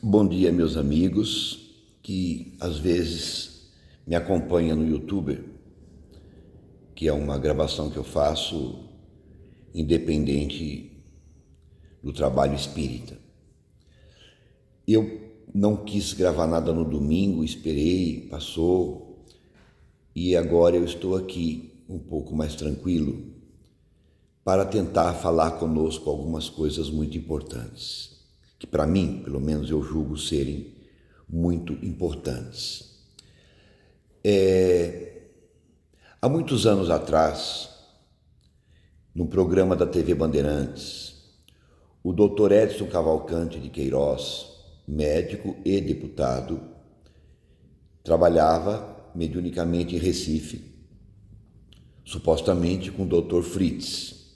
Bom dia, meus amigos, que às vezes me acompanham no YouTube, que é uma gravação que eu faço independente do trabalho espírita. Eu não quis gravar nada no domingo, esperei, passou, e agora eu estou aqui um pouco mais tranquilo para tentar falar conosco algumas coisas muito importantes, que para mim, pelo menos eu julgo serem muito importantes. Há muitos anos atrás, no programa da TV Bandeirantes, o Dr. Edson Cavalcante de Queiroz, médico e deputado, trabalhava mediunicamente em Recife, supostamente com o Dr. Fritz.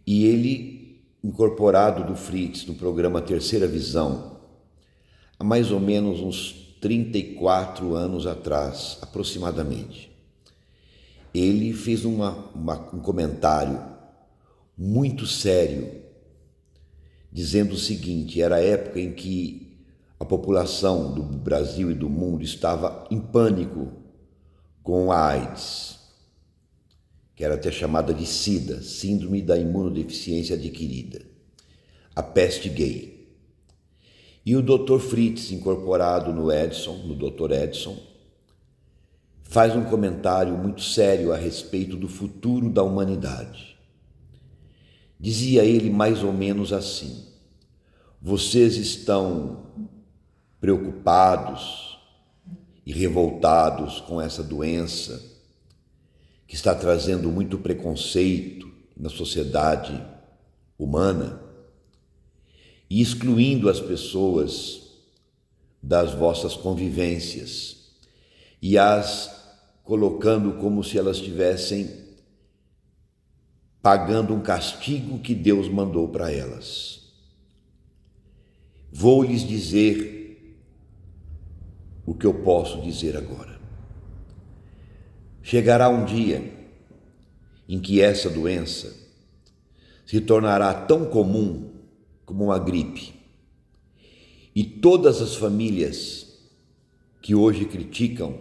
E ele, incorporado do Fritz no programa Terceira Visão, há mais ou menos uns 34 anos atrás, aproximadamente, ele fez um comentário muito sério, dizendo o seguinte: era a época em que a população do Brasil e do mundo estava em pânico com a AIDS, que era até chamada de SIDA, Síndrome da Imunodeficiência Adquirida, a peste gay. E o Dr. Fritz, incorporado no Dr. Edson, faz um comentário muito sério a respeito do futuro da humanidade. Dizia ele mais ou menos assim: vocês estão preocupados e revoltados com essa doença que está trazendo muito preconceito na sociedade humana e excluindo as pessoas das vossas convivências e as colocando como se elas estivessem pagando um castigo que Deus mandou para elas. Vou lhes dizer o que eu posso dizer agora. Chegará um dia em que essa doença se tornará tão comum como uma gripe, e todas as famílias que hoje criticam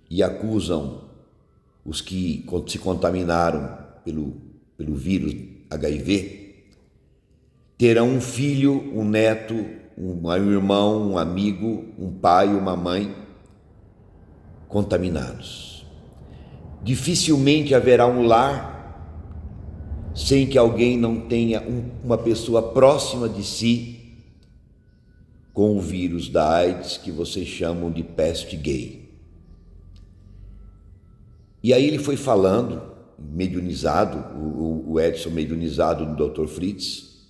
e acusam os que se contaminaram pelo vírus HIV terão um filho, um neto, um irmão, um amigo, um pai, uma mãe contaminados. Dificilmente haverá um lar sem que alguém não tenha uma pessoa próxima de si com o vírus da AIDS, que vocês chamam de peste gay. E aí ele foi falando, mediunizado, o Edson mediunizado do Dr. Fritz,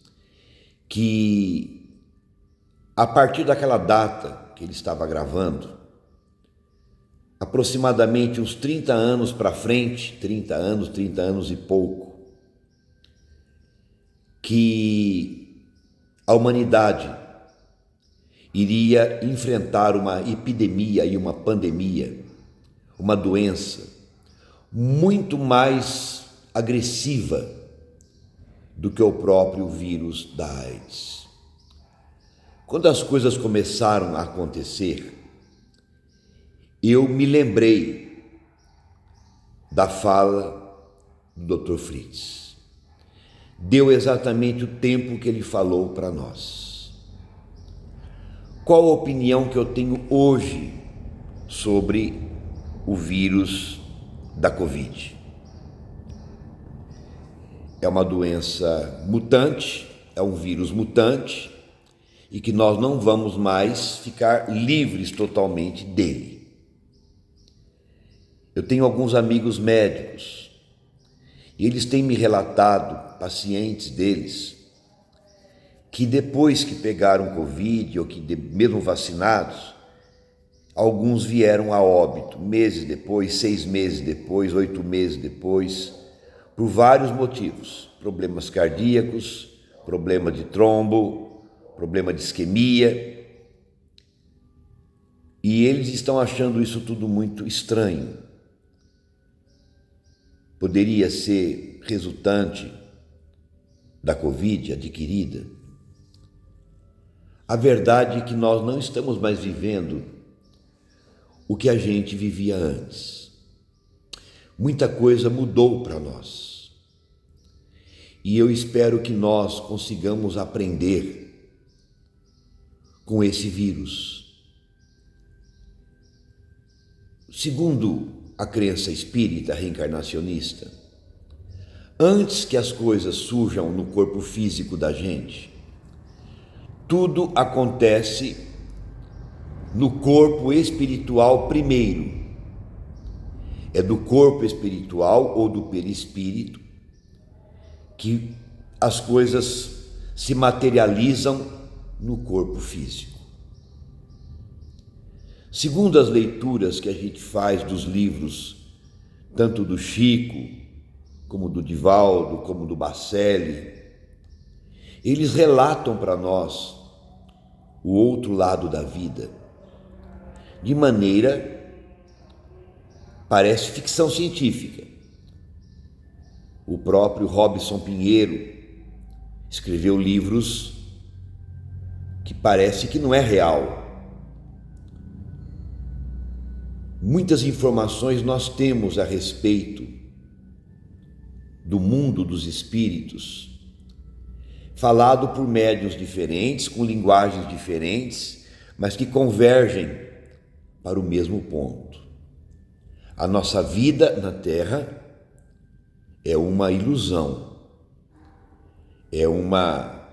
que a partir daquela data que ele estava gravando, aproximadamente uns 30 anos para frente, 30 anos e pouco, que a humanidade iria enfrentar uma epidemia e uma pandemia, uma doença muito mais agressiva do que o próprio vírus da AIDS. Quando as coisas começaram a acontecer, eu me lembrei da fala do Dr. Fritz. Deu exatamente o tempo que ele falou para nós. Qual a opinião que eu tenho hoje sobre o vírus da Covid? É uma doença mutante, é um vírus mutante, e que nós não vamos mais ficar livres totalmente dele. Eu tenho alguns amigos médicos e eles têm me relatado, pacientes deles, que depois que pegaram Covid ou que mesmo vacinados, alguns vieram a óbito meses depois, 6 meses depois, 8 meses depois, por vários motivos: problemas cardíacos, problema de trombo, problema de isquemia. E eles estão achando isso tudo muito estranho. Poderia ser resultante da Covid adquirida? A verdade é que nós não estamos mais vivendo o que a gente vivia antes. Muita coisa mudou para nós. E eu espero que nós consigamos aprender com esse vírus. Segundo a crença espírita reencarnacionista, antes que as coisas surjam no corpo físico da gente, tudo acontece no corpo espiritual primeiro. É do corpo espiritual ou do perispírito que as coisas se materializam no corpo físico. Segundo as leituras que a gente faz dos livros, tanto do Chico, como do Divaldo, como do Bacelli, eles relatam para nós o outro lado da vida, de maneira, parece ficção científica. O próprio Robson Pinheiro escreveu livros que parece que não é real. Muitas informações nós temos a respeito do mundo dos espíritos, falado por médiuns diferentes, com linguagens diferentes, mas que convergem para o mesmo ponto. A nossa vida na Terra é uma ilusão, é uma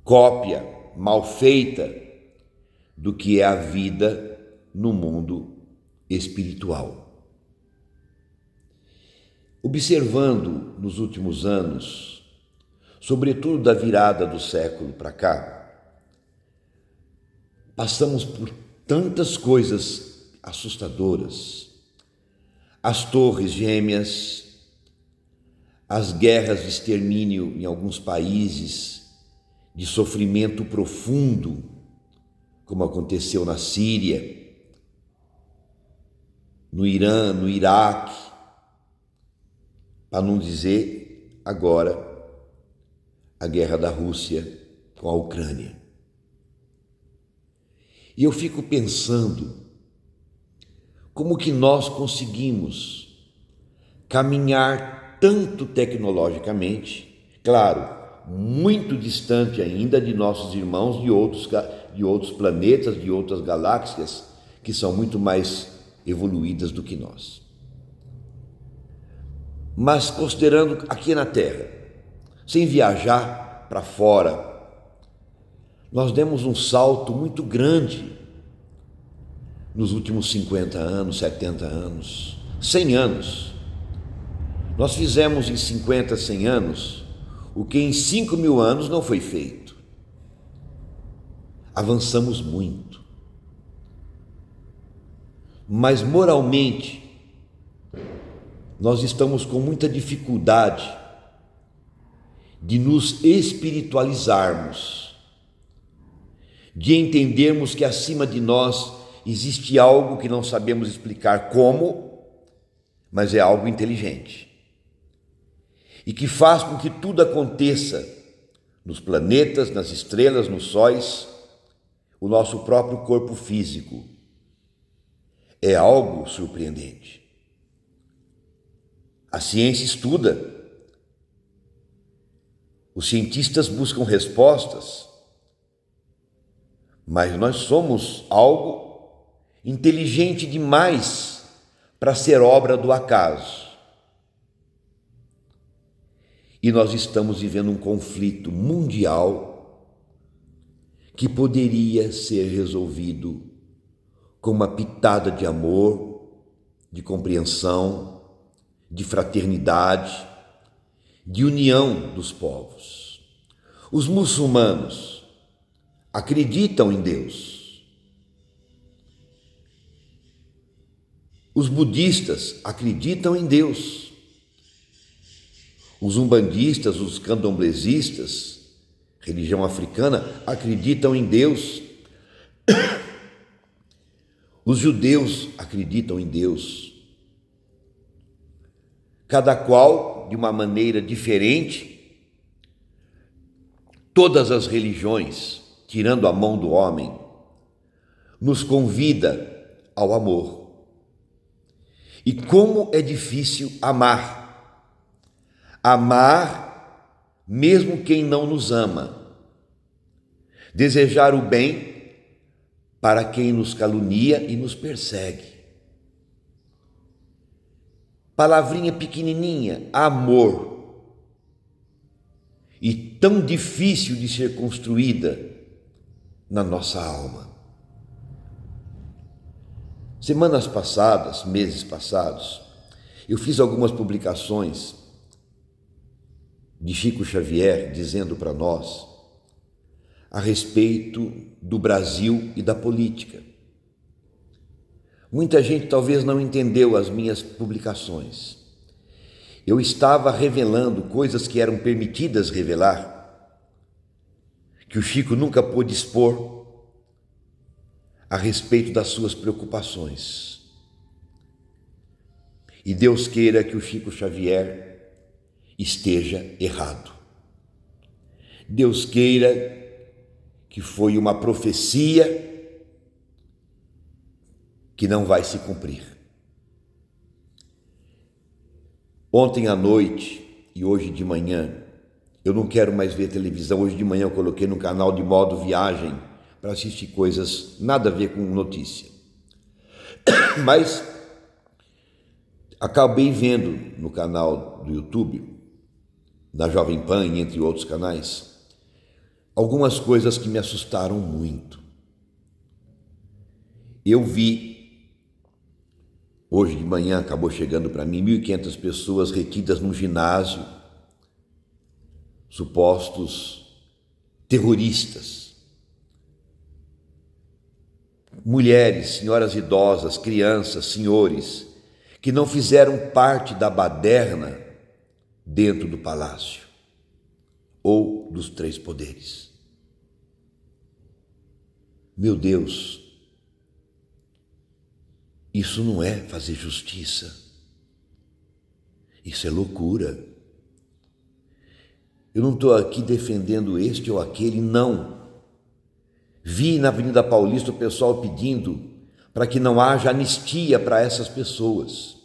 cópia mal feita do que é a vida no mundo espiritual. Observando nos últimos anos, sobretudo da virada do século para cá, passamos por tantas coisas assustadoras. As torres gêmeas, as guerras de extermínio em alguns países, de sofrimento profundo, como aconteceu na Síria, no Irã, no Iraque, para não dizer agora a guerra da Rússia com a Ucrânia. E eu fico pensando como que nós conseguimos caminhar tanto tecnologicamente, claro, muito distante ainda de nossos irmãos de outros planetas, de outras galáxias, que são muito mais evoluídas do que nós. Mas considerando aqui na Terra, sem viajar para fora, nós demos um salto muito grande nos últimos 50 anos, 70 anos, 100 anos. Nós fizemos em 50, 100 anos o que em 5.000 anos não foi feito. Avançamos muito. Mas moralmente, nós estamos com muita dificuldade de nos espiritualizarmos, de entendermos que acima de nós existe algo que não sabemos explicar como, mas é algo inteligente e que faz com que tudo aconteça nos planetas, nas estrelas, nos sóis, o nosso próprio corpo físico. É algo surpreendente. A ciência estuda, os cientistas buscam respostas, mas nós somos algo inteligente demais para ser obra do acaso. E nós estamos vivendo um conflito mundial que poderia ser resolvido com uma pitada de amor, de compreensão, de fraternidade, de união dos povos. Os muçulmanos acreditam em Deus. Os budistas acreditam em Deus. Os umbandistas, os candomblesistas, religião africana, acreditam em Deus. Os judeus acreditam em Deus. Cada qual de uma maneira diferente. Todas as religiões tirando a mão do homem, nos convida ao amor. E como é difícil amar. Amar mesmo quem não nos ama. Desejar o bem para quem nos calunia e nos persegue. Palavrinha pequenininha, amor. E tão difícil de ser construída na nossa alma. Semanas passadas, meses passados, eu fiz algumas publicações de Chico Xavier dizendo para nós a respeito do Brasil e da política. Muita gente talvez não entendeu as minhas publicações. Eu estava revelando coisas que eram permitidas revelar, que o Chico nunca pôde expor a respeito das suas preocupações. E Deus queira que o Chico Xavier esteja errado. Deus queira que foi uma profecia que não vai se cumprir. Ontem à noite e hoje de manhã, eu não quero mais ver televisão. Hoje de manhã eu coloquei no canal de modo viagem para assistir coisas nada a ver com notícia. Mas acabei vendo no canal do YouTube, da Jovem Pan, entre outros canais, algumas coisas que me assustaram muito. Eu vi, hoje de manhã acabou chegando para mim 1.500 pessoas retidas num ginásio, supostos terroristas. Mulheres, senhoras idosas, crianças, senhores, que não fizeram parte da baderna dentro do palácio ou dos três poderes. Meu Deus, isso não é fazer justiça, isso é loucura. Eu não estou aqui defendendo este ou aquele, não. Vi na Avenida Paulista o pessoal pedindo para que não haja anistia para essas pessoas.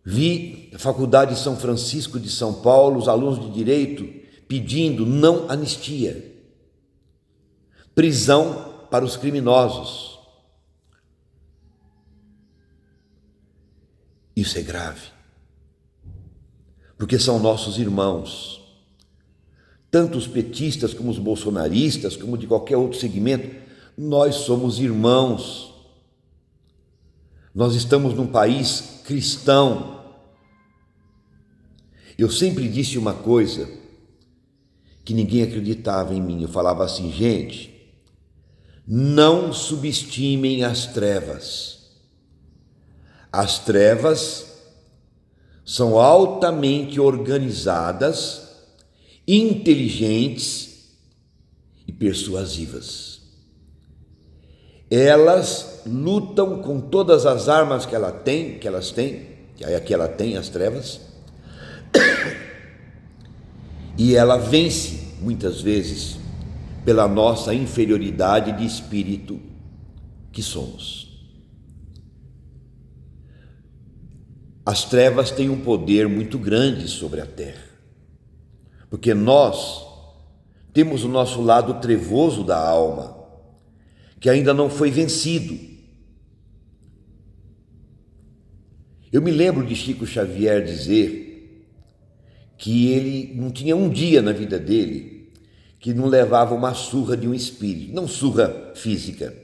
Vi a Faculdade de São Francisco de São Paulo, os alunos de Direito pedindo não anistia. Prisão para os criminosos. Isso é grave, porque são nossos irmãos, tanto os petistas como os bolsonaristas, como de qualquer outro segmento, nós somos irmãos. Nós estamos num país cristão. Eu sempre disse uma coisa que ninguém acreditava em mim. Eu falava assim, gente, não subestimem as trevas. As trevas são altamente organizadas, inteligentes e persuasivas. Elas lutam com todas as armas que elas têm, as trevas, e ela vence muitas vezes pela nossa inferioridade de espírito que somos. As trevas têm um poder muito grande sobre a terra, porque nós temos o nosso lado trevoso da alma, que ainda não foi vencido. Eu me lembro de Chico Xavier dizer que ele não tinha um dia na vida dele que não levava uma surra de um espírito, não surra física,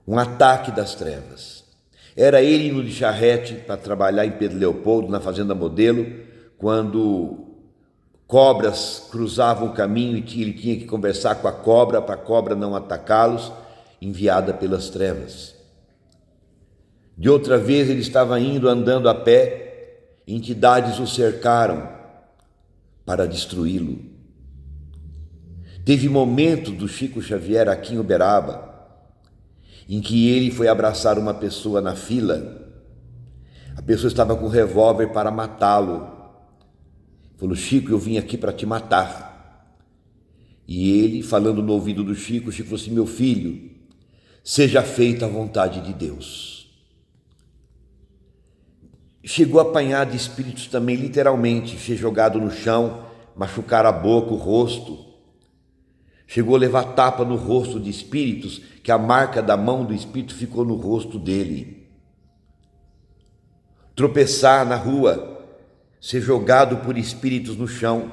um ataque das trevas. Era ele indo de charrete para trabalhar em Pedro Leopoldo, na Fazenda Modelo, quando cobras cruzavam o caminho e ele tinha que conversar com a cobra para a cobra não atacá-los, enviada pelas trevas. De outra vez ele estava andando a pé, entidades o cercaram para destruí-lo. Teve momento do Chico Xavier aqui em Uberaba, em que ele foi abraçar uma pessoa na fila. A pessoa estava com um revólver para matá-lo. Falou: Chico, eu vim aqui para te matar. E ele, falando no ouvido do Chico, o Chico falou assim: meu filho, seja feita a vontade de Deus. Chegou a apanhar de espíritos também, literalmente, ser jogado no chão, machucar a boca, o rosto. Chegou a levar tapa no rosto de espíritos, que a marca da mão do espírito ficou no rosto dele. Tropeçar na rua, ser jogado por espíritos no chão.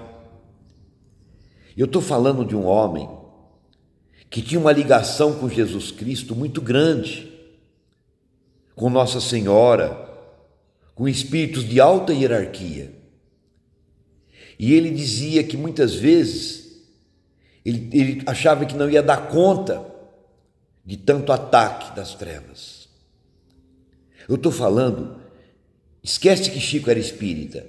Eu estou falando de um homem que tinha uma ligação com Jesus Cristo muito grande, com Nossa Senhora, com espíritos de alta hierarquia. E ele dizia que muitas vezes ele achava que não ia dar conta de tanto ataque das trevas. Eu estou falando, esquece que Chico era espírita,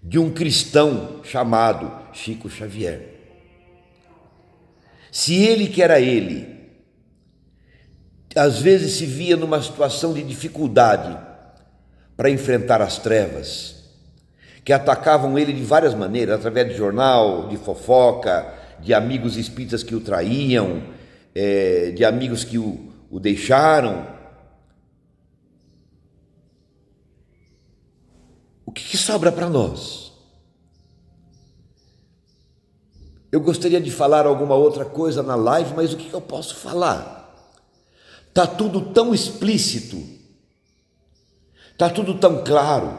de um cristão chamado Chico Xavier. Se ele, que era ele, às vezes se via numa situação de dificuldade para enfrentar as trevas, que atacavam ele de várias maneiras, através de jornal, de fofoca, de amigos espíritas que o traíam, de amigos que o deixaram. O que sobra para nós? Eu gostaria de falar alguma outra coisa na live, mas o que eu posso falar? Está tudo tão explícito, está tudo tão claro,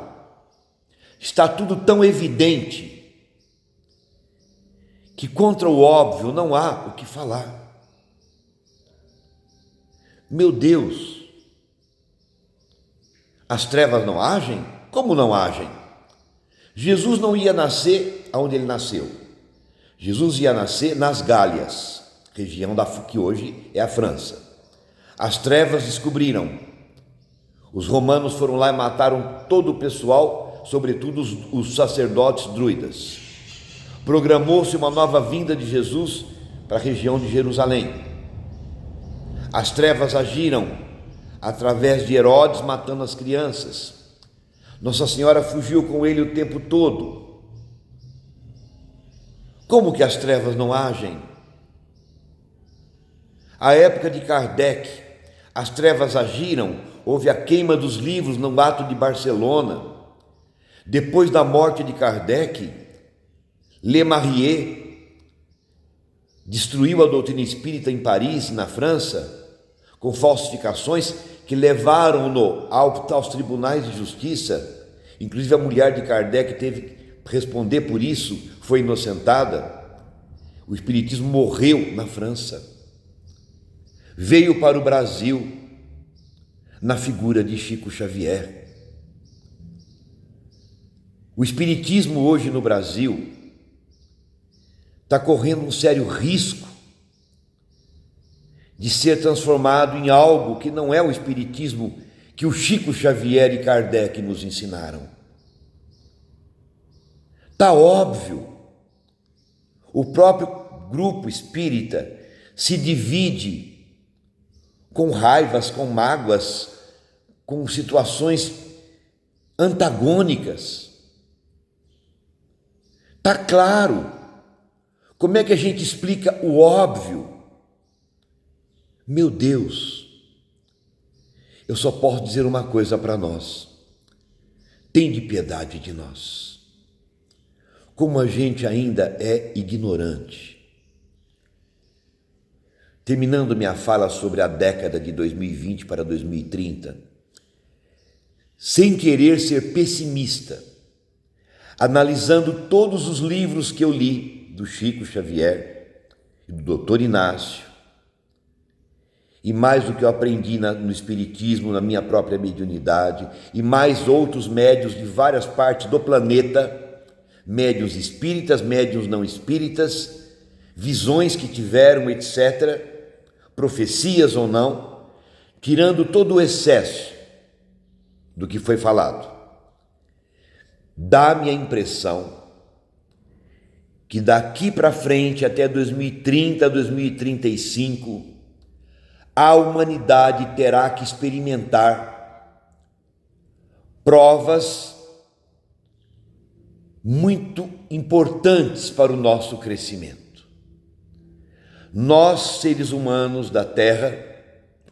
está tudo tão evidente, que contra o óbvio não há o que falar. Meu Deus, as trevas não agem? Como não agem? Jesus não ia nascer onde ele nasceu. Jesus ia nascer nas Gálias, região que hoje é a França. As trevas descobriram. Os romanos foram lá e mataram todo o pessoal, sobretudo os sacerdotes druidas. Programou-se uma nova vinda de Jesus para a região de Jerusalém. As trevas agiram através de Herodes matando as crianças. Nossa Senhora fugiu com ele o tempo todo. Como que as trevas não agem? À época de Kardec, as trevas agiram, houve a queima dos livros no ato de Barcelona. Depois da morte de Kardec, Le Marrier destruiu a doutrina espírita em Paris, na França, com falsificações que levaram-no aos tribunais de justiça. Inclusive a mulher de Kardec teve que responder por isso, foi inocentada. O espiritismo morreu na França. Veio para o Brasil na figura de Chico Xavier. O espiritismo hoje no Brasil está correndo um sério risco de ser transformado em algo que não é o espiritismo que o Chico Xavier e Kardec nos ensinaram. Está óbvio. O próprio grupo espírita se divide com raivas, com mágoas, com situações antagônicas. Está claro. Como é que a gente explica o óbvio? Meu Deus, eu só posso dizer uma coisa para nós: tende piedade de nós. Como a gente ainda é ignorante. Terminando minha fala sobre a década de 2020 para 2030, sem querer ser pessimista, analisando todos os livros que eu li, do Chico Xavier e do Dr. Inácio, e mais do que eu aprendi no Espiritismo, na minha própria mediunidade, e mais outros médiuns de várias partes do planeta, médiuns espíritas, médiuns não espíritas, visões que tiveram, etc., profecias ou não, tirando todo o excesso do que foi falado, dá-me a impressão que daqui para frente, até 2030, 2035, a humanidade terá que experimentar provas muito importantes para o nosso crescimento. Nós, seres humanos da Terra,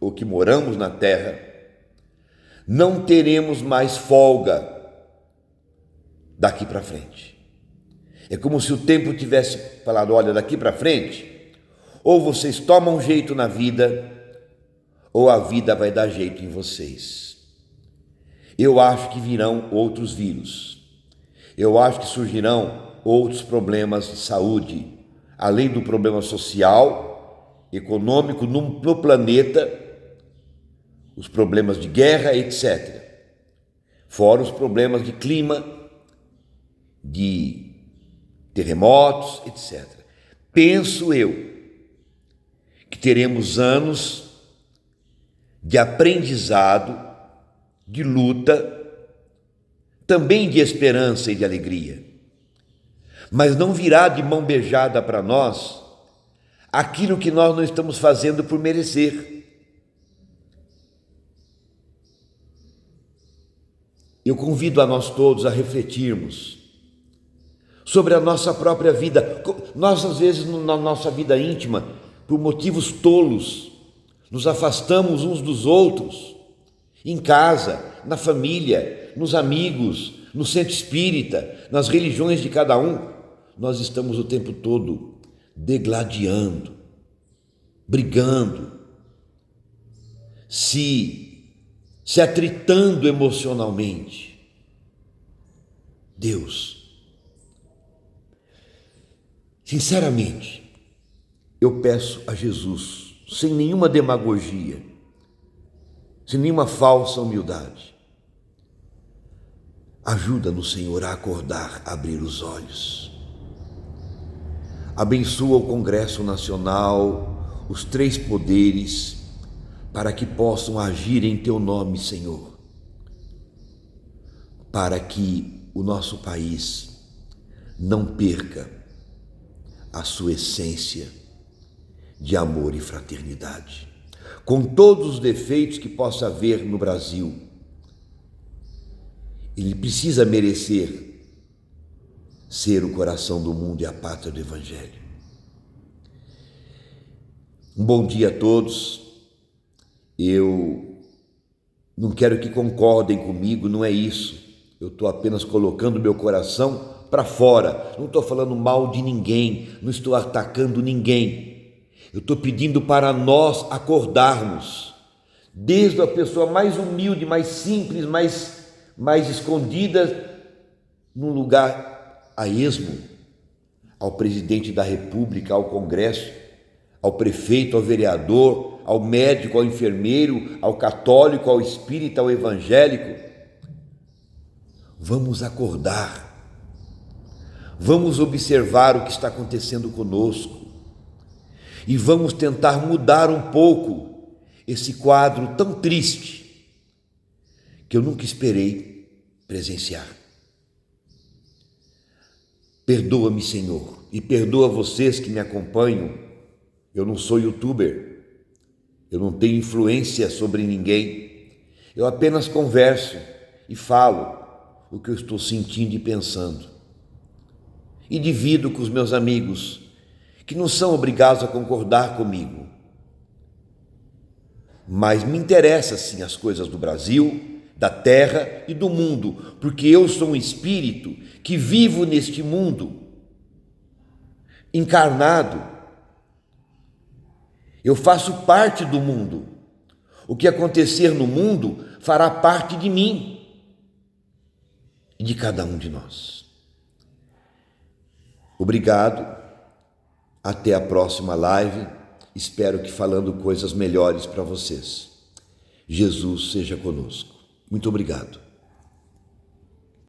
ou que moramos na Terra, não teremos mais folga daqui para frente. É como se o tempo tivesse falado, olha, daqui para frente, ou vocês tomam jeito na vida, ou a vida vai dar jeito em vocês. Eu acho que virão outros vírus. Eu acho que surgirão outros problemas de saúde, além do problema social, econômico no planeta, os problemas de guerra, etc. Fora os problemas de clima, de terremotos, etc. Penso eu que teremos anos de aprendizado, de luta, também de esperança e de alegria. Mas não virá de mão beijada para nós aquilo que nós não estamos fazendo por merecer. Eu convido a nós todos a refletirmos sobre a nossa própria vida. Nós, às vezes, na nossa vida íntima, por motivos tolos, nos afastamos uns dos outros, em casa, na família, nos amigos, no centro espírita, nas religiões de cada um. Nós estamos o tempo todo degladiando, brigando, se atritando emocionalmente. Deus, sinceramente, eu peço a Jesus, sem nenhuma demagogia, sem nenhuma falsa humildade, ajuda-nos, Senhor, a acordar, a abrir os olhos. Abençoa o Congresso Nacional, os três poderes, para que possam agir em Teu nome, Senhor, para que o nosso país não perca a sua essência de amor e fraternidade. Com todos os defeitos que possa haver no Brasil, ele precisa merecer ser o coração do mundo e a pátria do Evangelho. Um bom dia a todos. Eu não quero que concordem comigo, não é isso. Eu estou apenas colocando meu coração para fora. Não estou falando mal de ninguém, não estou atacando ninguém. Eu estou pedindo para nós acordarmos, desde a pessoa mais humilde, mais simples, mais escondida, num lugar a esmo, ao presidente da República, ao Congresso, ao prefeito, ao vereador, ao médico, ao enfermeiro, ao católico, ao espírita, ao evangélico. Vamos acordar, vamos observar o que está acontecendo conosco e vamos tentar mudar um pouco esse quadro tão triste que eu nunca esperei presenciar. Perdoa-me, Senhor, e perdoa vocês que me acompanham. Eu não sou youtuber, eu não tenho influência sobre ninguém, eu apenas converso e falo o que eu estou sentindo e pensando. E divido com os meus amigos, que não são obrigados a concordar comigo. Mas me interessam sim as coisas do Brasil, da terra e do mundo, porque eu sou um espírito que vivo neste mundo, encarnado. Eu faço parte do mundo. O que acontecer no mundo fará parte de mim e de cada um de nós. Obrigado. Até a próxima live. Espero que falando coisas melhores para vocês. Jesus seja conosco. Muito obrigado.